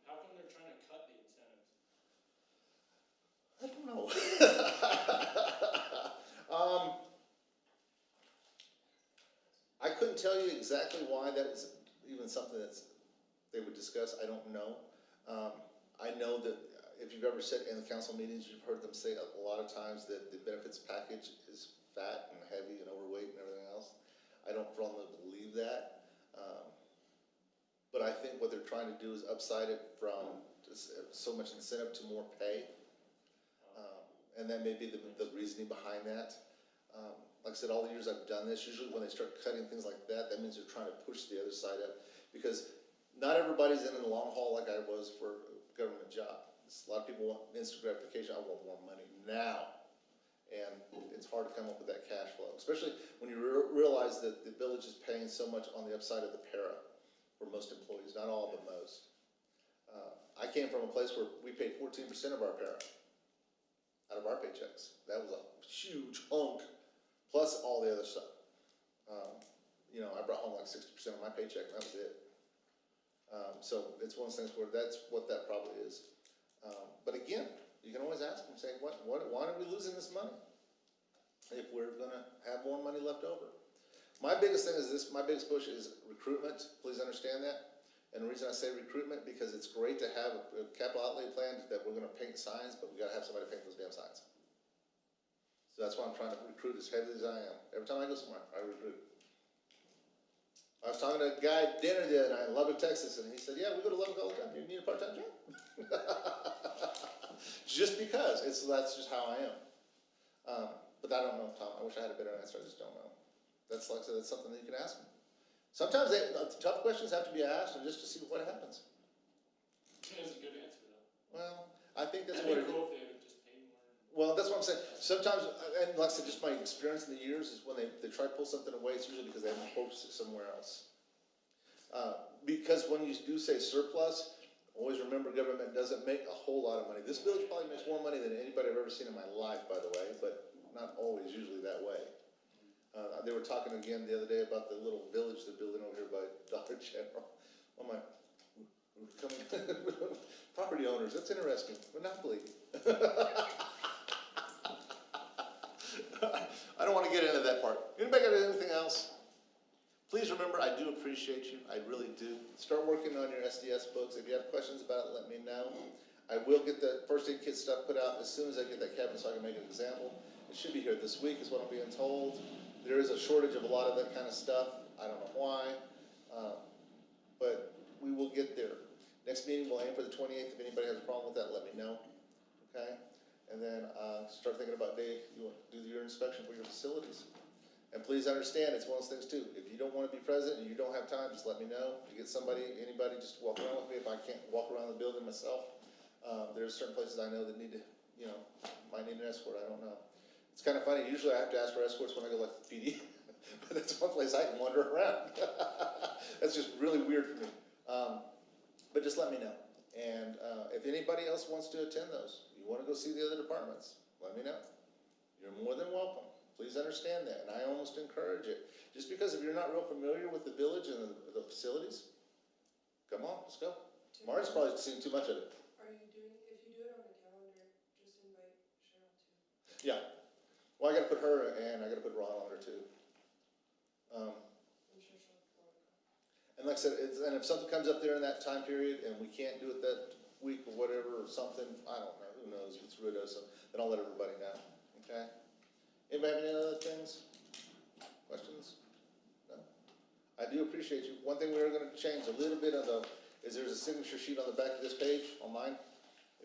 How come they're trying to cut the incentives? I don't know. I couldn't tell you exactly why that was even something they would discuss. I don't know. I know that if you've ever sat in the council meetings, you've heard them say a lot of times that the benefits package is fat and heavy and overweight and everything else. I don't firmly believe that. But I think what they're trying to do is upside it from so much incentive to more pay. And that may be the reasoning behind that. Like I said, all the years I've done this, usually when they start cutting things like that, that means they're trying to push the other side up. Because not everybody's in the long haul like I was for a government job. A lot of people want instant gratification. I want more money now. And it's hard to come up with that cash flow, especially when you realize that the village is paying so much on the upside of the para for most employees, not all, but most. I came from a place where we paid 14% of our para out of our paychecks. That was a huge hunk, plus all the other stuff. You know, I brought home like 60% of my paycheck, and that was it. So it's one of those things where that's what that probably is. But again, you can always ask them, say, why are we losing this money if we're gonna have more money left over? My biggest thing is this, my biggest push is recruitment, please understand that. And the reason I say recruitment, because it's great to have a capital outlay plan that we're gonna paint signs, but we gotta have somebody paint those damn signs. So that's why I'm trying to recruit as heavily as I am. Every time I go somewhere, I recruit. I was talking to a guy at dinner the other night in Lubbock, Texas, and he said, yeah, we go to Lubbock all the time. You need a part-time job? Just because. That's just how I am. But I don't know, Tom. I wish I had a better answer. I just don't know. That's like I said, that's something that you can ask them. Sometimes the tough questions have to be asked and just to see what happens. That's a good answer though. Well, I think that's That'd what be it is. cool if they would just pay more. Well, that's what I'm saying. Sometimes, and like I said, just my experience in the years is when they try to pull something away, it's usually because they haven't focused it somewhere else. Because when you do say surplus, always remember government doesn't make a whole lot of money. This village probably makes more money than anybody I've ever seen in my life, by the way, but not always usually that way. They were talking again the other day about the little village they're building over here by Dollar General. Oh my, property owners, that's interesting. Monopoly. I don't want to get into that part. Anybody got anything else? Please remember, I do appreciate you. I really do. Start working on your SDS books. If you have questions about it, let me know. I will get the first aid kit stuff put out as soon as I get that cabinet so I can make an example. It should be here this week is what I'm being told. There is a shortage of a lot of that kind of stuff. I don't know why. But we will get there. Next meeting, we'll aim for the 28th. If anybody has a problem with that, let me know. Okay? And then start thinking about, Dave, you want to do your inspection for your facilities. And please understand, it's one of those things too. If you don't want to be present and you don't have time, just let me know. You get somebody, anybody, just walk around with me. If I can't walk around the building myself, there's certain places I know that need to, might need an escort. I don't know. It's kind of funny. Usually I have to ask for escorts when I go like the PD, but that's one place I can wander around. That's just really weird for me. But just let me know. And if anybody else wants to attend those, you want to go see the other departments, let me know. You're more than welcome. Please understand that, and I almost encourage it. Just because if you're not real familiar with the village and the facilities, come on, let's go. Marty's probably seen too much of it. Are you doing, if you do it on the calendar, just invite Cheryl too. Yeah. Well, I gotta put her and I gotta put Ron on her too. I'm sure she'll want to go. And like I said, and if something comes up there in that time period and we can't do it that week or whatever or something, I don't know, who knows, it's Rudo, so then I'll let everybody know, okay? Anybody have any other things? Questions? No? I do appreciate you. One thing we are gonna change a little bit is there's a signature sheet on the back of this page, on mine.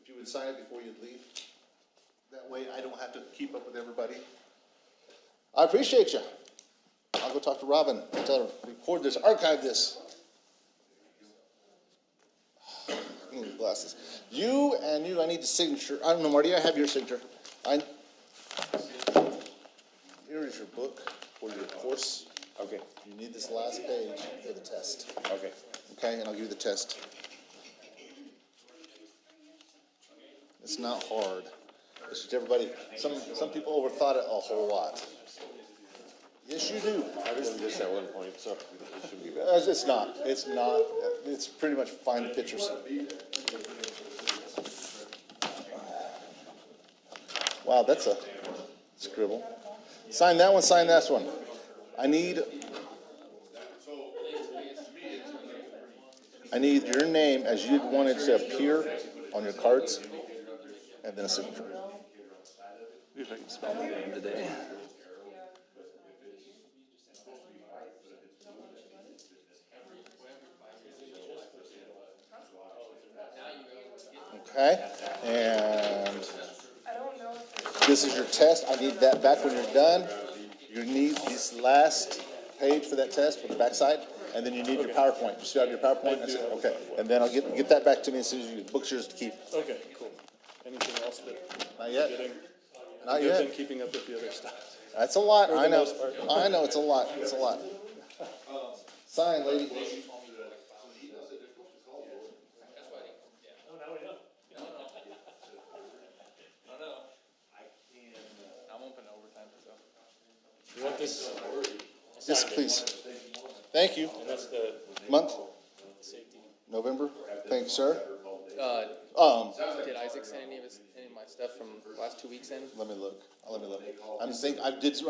If you would sign it before you'd leave. That way I don't have to keep up with everybody. I appreciate you. I'll go talk to Robin, tell her, record this, archive this. I need glasses. You, I need the signature. I don't know, Marty, I have your signature. Here is your book for your course. Okay, You need this last page for the test. okay. Okay, and I'll give you the test. It's not hard. It's just everybody, some people overthought it a whole lot. Yes, you do. I did this at one point, so it shouldn't be bad. It's not. It's pretty much find the pictures. Wow, that's a scribble. Sign that one, sign this one. I need your name as you'd want it to appear on your cards, and then a signature. See if I can spell my name today. Okay, and this is your test. I need that back when you're done. You need this last page for that test for the backside, and then you need your PowerPoint. You still have your PowerPoint? Okay, and then I'll get that back to me as soon as you book's yours to keep. Okay, cool. Anything else that Not yet. getting, Not good thing yet. keeping up with the other stuff? That's a lot. For the I know. most part. I know it's a lot. It's a lot. Sign, lady. Oh, now we know. I'm open to overtime, so. You want this? Yes, please. Thank you. And that's the Month, safety. November. Thank you, sir. Did Isaac send any of my stuff from the last 2 weeks in? Let me look. I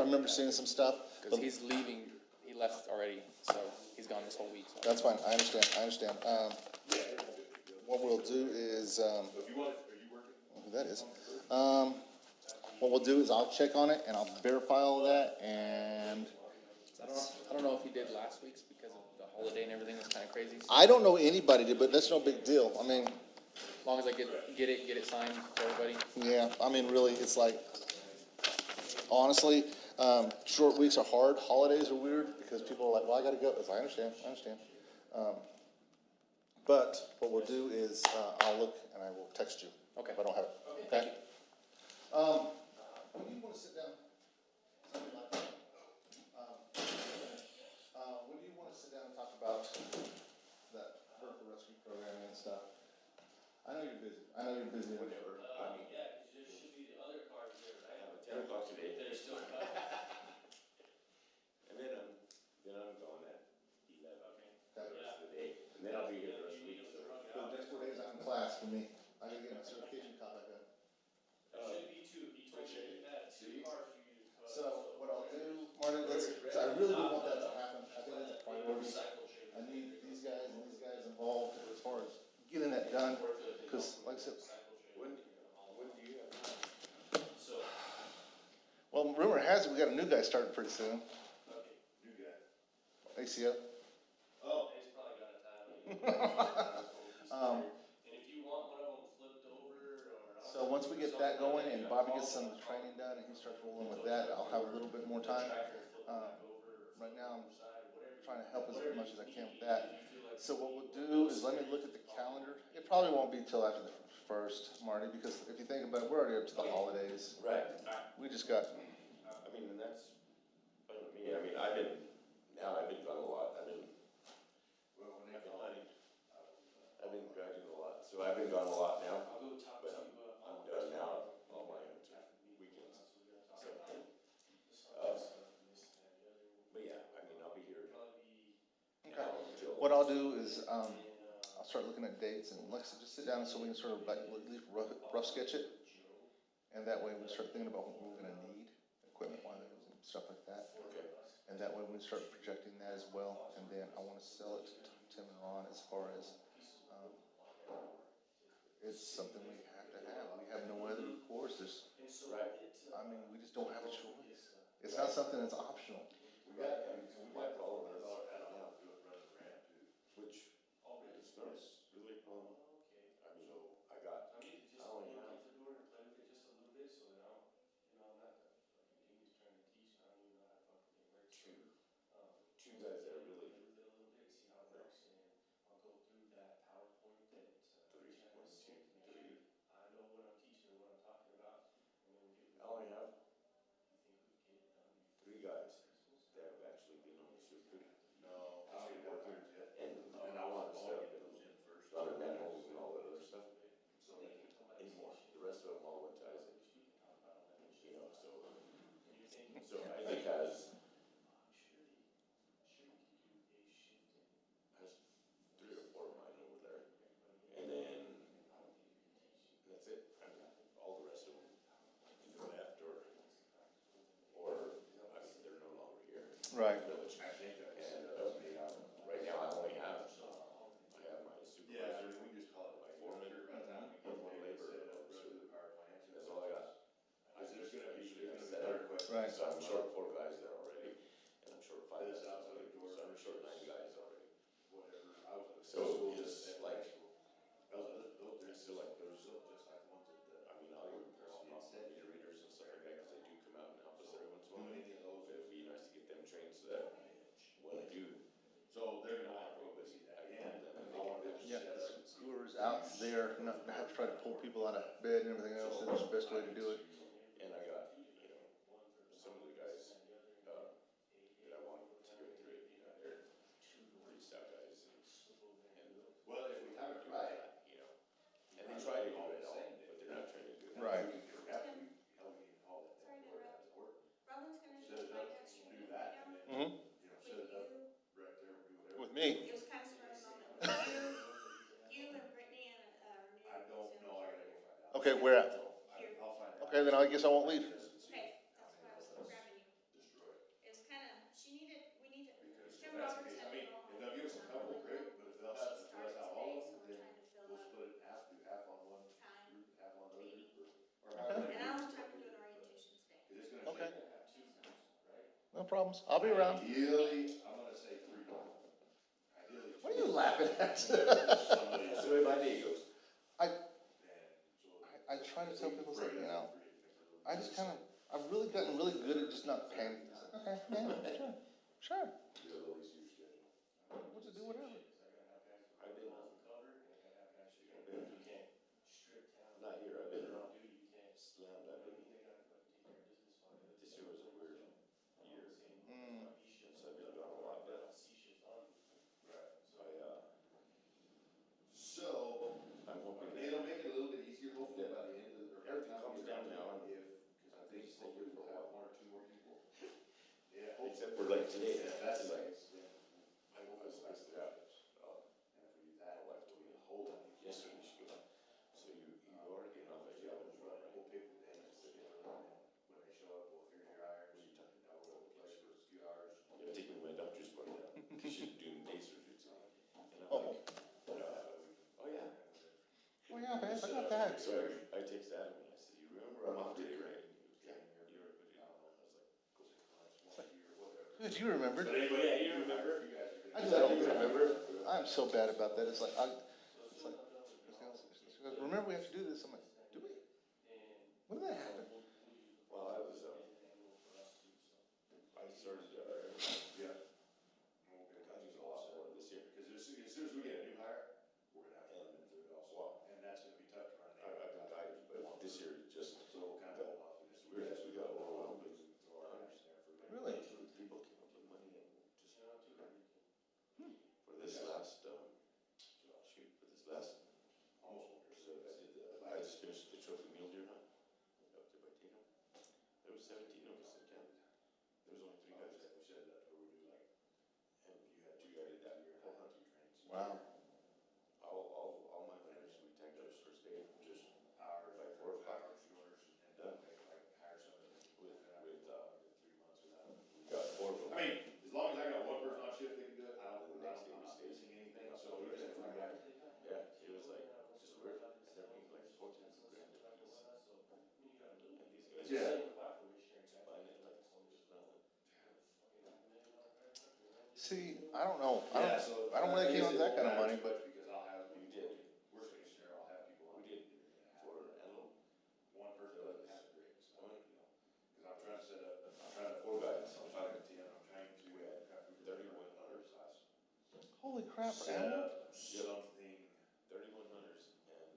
remember seeing some stuff. Because he's leaving, he left already, so he's gone this whole week. So. That's fine. I understand. What we'll do is, who that is. What we'll do is I'll check on it and I'll verify all of that and I don't know if he did last week's because of the holiday and everything was kind of crazy. So I don't know anybody did, but that's no big deal. I mean, as long as I get it signed for everybody. yeah, I mean, really, it's like, honestly, Short weeks are hard, holidays are weird, because people are like, well, I gotta go, I understand. But what we'll do is, I'll look and I will text you. Okay. If I don't have it. Okay, thank you. When do you wanna sit down? Something like that. When do you wanna sit down and talk about that vertical rescue program and stuff? I know you're busy, Whenever, I mean, Yeah, 'cause there should be the other cars there, right? I have a 10 o'clock today. That are still coming. And then I'm gone at 11. Okay. For the rest of the day, and then I'll be here the rest of the week, so. The next 4 days I'm in class for me, I gotta get my certification caught back up. There should be two, he told me he had two cars for you to tow. So what I'll do, Martin, so I really do want that to happen, I think it's a priority. Recycle shade. I need these guys and these guys involved as far as getting that done, cause like I said, When do you have? So, well, rumor has it we got a new guy starting pretty soon, okay, New guy. ACO. Oh. he's probably got a time. Um, And if you want one of them flipped over or. So once we get that going and Bobby gets some training done and he starts rolling with that, I'll have a little bit more time. Right now, I'm trying to help as much as I can with that. So what we'll do is let me look at the calendar. It probably won't be till after the first, Marty, because if you think about it, we're already up to the holidays. Right. We just got, I mean, and that's fine with me. I mean, I've been gone a lot. I've been hunting. I've been guiding a lot. So I've been gone a lot now. I'll go talk But to, I'm done now. All my weekends. But yeah, I mean, I'll be here. okay. Until. What I'll do is, I'll start looking at dates and let's just sit down so we can sort of like at least rough sketch it. And that way we start thinking about what we're gonna need, equipment wise and stuff like that. Okay. And that way we start projecting that as well. And then I wanna sell it to Tim and Ron as far as, it's something we have to have. We have no other recourse. Right. I mean, we just don't have a choice. It's not something that's optional. We got, I mean, my problem is, I don't know, which is not really, I mean, I got, I mean, just, I only you know, have keep the door and play with it just a little bit so that I'm not that fucking genius trying to teach, and I don't even know how to fucking thing works. two guys that are really Play with it a little bit, see how it works, and I'll go through that PowerPoint that, three, Chad one, has two, sent to make three. sure I know what I'm teaching and what I'm talking about, and then we'll get. I only have You think we could get it done before? 3 guys that have actually been on the super. No. Workers yet. And I want to set up running manholes and all that other stuff. Anymore. The rest of them all went to Isaac. You know, so Isaac has 3 or 4 of mine over there. And then that's it. I mean, all the rest of them either left or I mean, they're no longer here. Right. Village. And right now I only have, I have my supervisor, we just call it my foreman, and 1 laborer. That's all I got. I usually have 7. Right. So I'm short 4 guys there already, and I'm short 5 guys already, so I'm short 9 guys already. So it's like, it's still like there's, I mean, I'll even call meter readers and stuff like that, cause they do come out and help us every once in a while. But it'd be nice to get them trained so that when I do, So they're I gonna have have to to visit see that them again. and they can do Yeah, it. whoever's out there, not have to try to pull people out of bed and everything else, that's the best way to do it. And I got, you know, some of the guys, that I want to go through it, you know, they're pretty stout guys. And Well, if we have it right. you know, and they try to do it all, but they're not trying to do it. Right. Robin's gonna Set it do my up, next do that, and then, Mm-hmm. you know, set it up right there, we'll do whatever. With me. It was kind of spur of the moment. You and Brittany and, I don't know, I gotta go find out. Okay, where at? Here. I'll find out. Okay, then I guess I won't leave. Okay, that's why I was grabbing you. Destroy it. It was kind of, we needed, Because if Tim that's the Roberts case, had I mean, to go if home. they'll give us a couple, great, but if they'll have, She if they'll started have all of today, them, so we're then trying to fill we'll up split it in half, do half on one time. group, half on the other Maybe. group, or however. And I don't have time to do an orientation today. Cause it's gonna Okay. take. No problems. I'll be around. Ideally, I'm gonna say 3 people. Ideally. What are you laughing at? Somebody. That's the way my day goes. And so. I try to tell people, it's like, you know, I just kind of I've really gotten really good at just not paying. Okay, yeah, sure. Do a little easier schedule. What to do, whatever. I've been, You can't strip down. not here, I've been Around duty, you can't. slammed, I've been, this year was a weird year. So I've been doing a lot, but Right. so, I'm hoping that It'll make it a little bit easier hopefully by the end of the. everything calms down now, and Because I think hopefully we'll have one or two more people. Yeah. except for like today, Yeah, that's it's like, nice, yeah. I was like, yeah, And if we do my that, wife told me, hold on, yesterday, she goes, so you are getting off that job, we'll run, we'll pick the days, when they show up, well, here's your irons, What are you talking now we'll play for a few hours. you know, take me to my doctor's appointment, because she's doing day surgery, and I'm Oh. like, oh yeah. Oh, yeah, man, I got that. So I texted Adam and I said, you remember I'm off today, right? And he goes, yeah, you're a good, I was like, Once a year, whatever. Good, you remembered. but anyway, yeah, you remember? You guys are I gonna. just don't remember. I'm so bad about that. It's like, she goes, remember we have to do this? I'm like, do we? When did that happen? Well, I was, I started, Yeah. We'll get I use a lot more this year. Because as soon as we get a new hire, we're gonna have to run them through it also. Wow. And that's gonna be tough to run. I've been guided, but this year it just, So we'll kind of hold off. on this. we got overwhelmed with Throw our irons there for a minute. Really? people came up with money and just, for this last, shoot, for this last, Almost one so I just finished the trophy mule deer hunt up there by Tatum. There was 17 of us in Canada. There was only 3 guys If that we said that, we would do like, and you had 2 we guys did that that year, whole had hunt. 2 trains. Wow. All my hunters, we tagged ours first day, just Hours, by 4 o'clock. hours, yours, and then they like hire somebody. With 3 months without. we got 4 of them. I mean, as long as I got one person on shift that can do it, The next day I'm we not stayed. missing anything, so even if I got. Yeah, it was like, just weird. And they're making like 14 grand a piece. And these guys Yeah. just buying it like just nothing. See, I don't know. Yeah, so. I don't really came up with that kind of money, but Because I'll have, We did, worst case scenario, I'll have people on. we did for antelope. One person doesn't have to grade, so, One. you know, because I'm trying to set up, I'm trying to, 4 guys, I'm trying to, I'm trying to. We had 31 hunters. holy crap, for Set animal? up something, 31 hunters and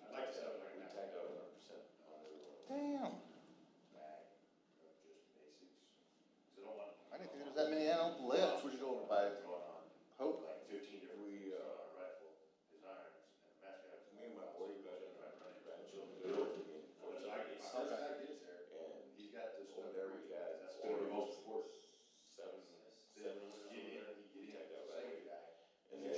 I'd like to set up like we a tagged out 100% on every one. Damn. bag of just basics. So I don't want. I didn't think there was that many animal left. We should go over by Throwing on Hope. like 15 different We, things on a rifle, his irons, and a match gun. Me and my boy got in my running grandchildren Bill. in Once 14 I days. get, as soon as I get there, And he's got this over stuff there there, we had that's gonna be most important. 700 Get in, we tagged out. second guy. And then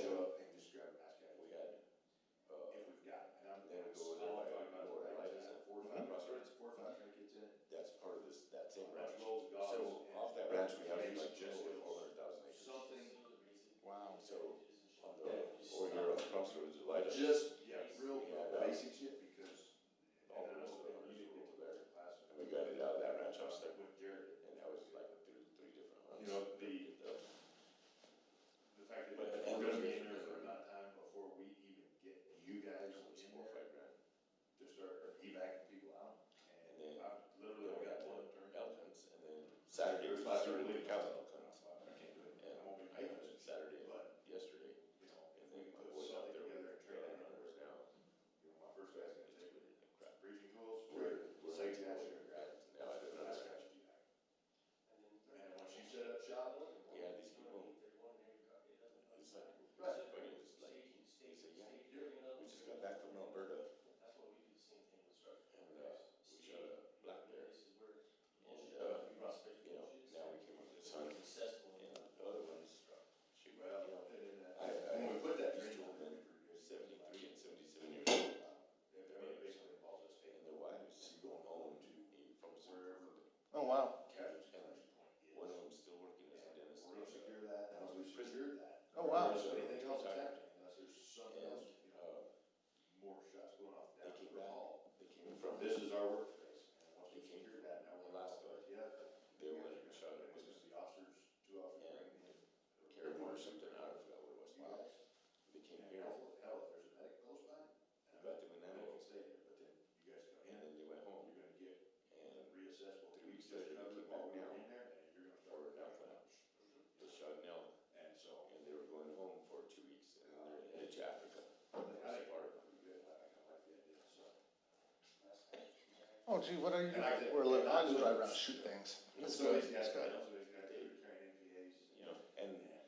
Oh gee, what are you And I doing? did- We're living, I just and drive around and shoot things. That's So good, these that's guys, good. also these guys that are carrying MPAs, You know, and it's like,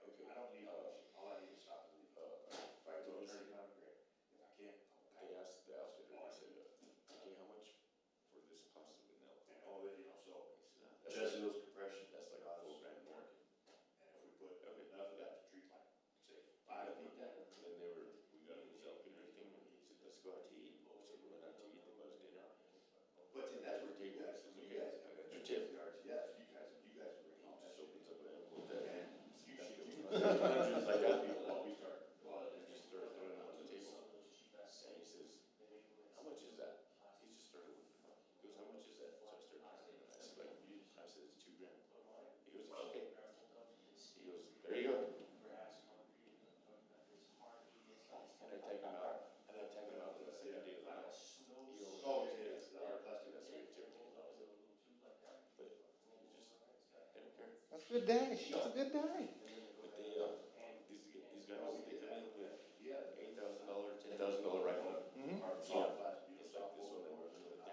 okay, I don't need, all I need is stop the leak. If I go to attorney, I'm great. If I can't, they asked the outfitter, they said, okay, how much for this plastic vanilla? and all that, you know, so That's just like- those compression. That's like $4,000 more. And if we put enough of that to treat like, say, 5 feet down. Then we got his elk and everything, and he said, let's go out to eat. So we went out to eat, they buzzed dinner. But see, that's where you guys, I got your tip. yards, yes, you guys are He bringing all that just shit. opens up an envelope that, And you should, hundreds like that people, always start. and just started throwing them on the table. And he says, how much is that? He just started with, he goes, how much is that? So I started counting, and I said, I said, it's $2,000. He goes, okay. He goes, there you go. And I take him out, on the second day of the night. He only Oh, did yeah, it's our plastic. That's what he took me. But he just didn't care. That's a good day, that's a good day. But these guys, they come in with $8,000, $10,000 rifle. Mhm. Soft plastic, It's like this one that we're doing now.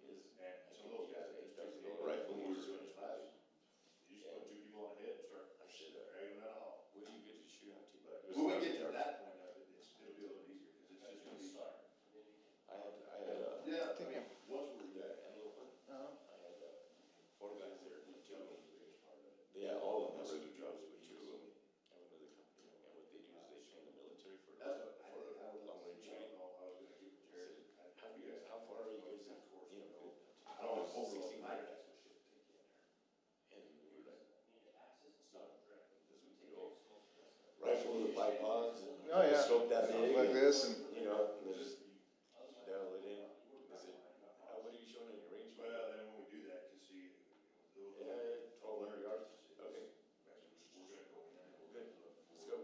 Is, and I some think of those he guys, has they an just $8,000 rifle, we he were just doing finished this last. last. You just put 2 people on the head and start I said, dragging that off. what do you get to shoot out to? But It was when we get to 1,000 yards. that point of it, it'll be a little easier, cause it's just gonna be. I had, Yeah, Take him. once we're that there. antelope hunt. Uh-huh. I had, 4 guys there, 2 of them. Yeah, all of them have regular jobs, but 2 of them have another company. And what they do is they train the military for That's what I think I would long range I shooting. don't know if I was gonna get with I said, Jared. how far are you guys, you know, I don't want to hold 16 night, miles. that's what shit take you in there. And we were like, it's not, this was the old rifle with the bipods and Oh, yeah. scope that big. Like and, this and. you know, and they just dial it in. They said, what are you showing in your range? Well, then when we do that, cause see, Yeah, 1,200 yards. Okay, we're gonna go in and we're good, gonna look let's go.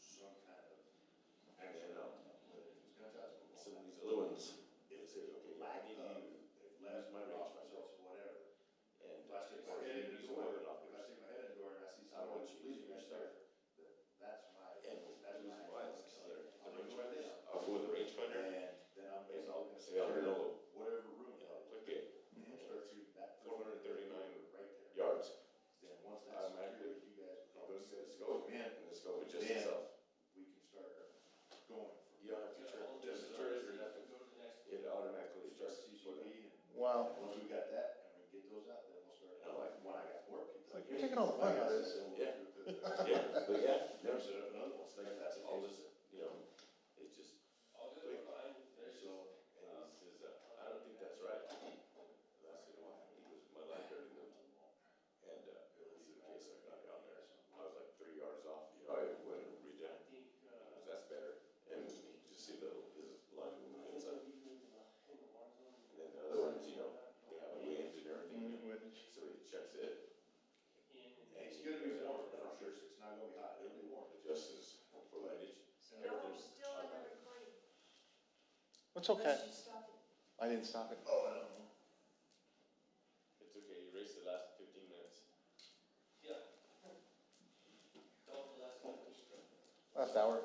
some kind of And action. then, But if it's gunshots, we'll go. some of these other ones, they said, okay, I Lack need of, you, if less my my range off myself, whatever. and If I stick my or head in use the my door, binoculars. if I stick my head in the door and I see I don't want someone you leaving using your right stuff. there, that's my, And that's using my. mine, because they're the I'm gonna go right rangefinders. there. I'll go with the rangefinder, And then I'm and basically I'll gonna say, I'm gonna go, whatever room you it know, is, click it, and start shooting that. 439 right there. yards. Then once that's Automatically, secured, you guys. It goes to the scope, Man, and the scope adjusts Then- itself. we can start going. You don't have to turn it or nothing. It automatically adjusts for that. CCP and Wow. once we got that and we get those out, then we'll start. And I'm like, when I got more people. Like, you're taking all the fun out of this. Yeah. Yeah, but yeah, Never set up another one. like that's all this, you know, it's just, All good, we're fine. so, and he says, I don't think that's right. And I said, why? He goes, my line already moved. And, I said, okay, so I got it on there. I was like 3 yards off, you know, I went and redone. He goes, that's better. And you can just see his line moving inside. And then the other ones, you know, they have a wind and everything. So he checks it. It's gonna be warm for sure. It's not gonna be hot. It'll be warm. Adjusts for lightage. Y'all are still in the recording. It's okay. Unless you stop it. I didn't stop it. Oh, I don't know. It's okay, you raced the last 15 minutes. Yeah. Don't last. Last hour.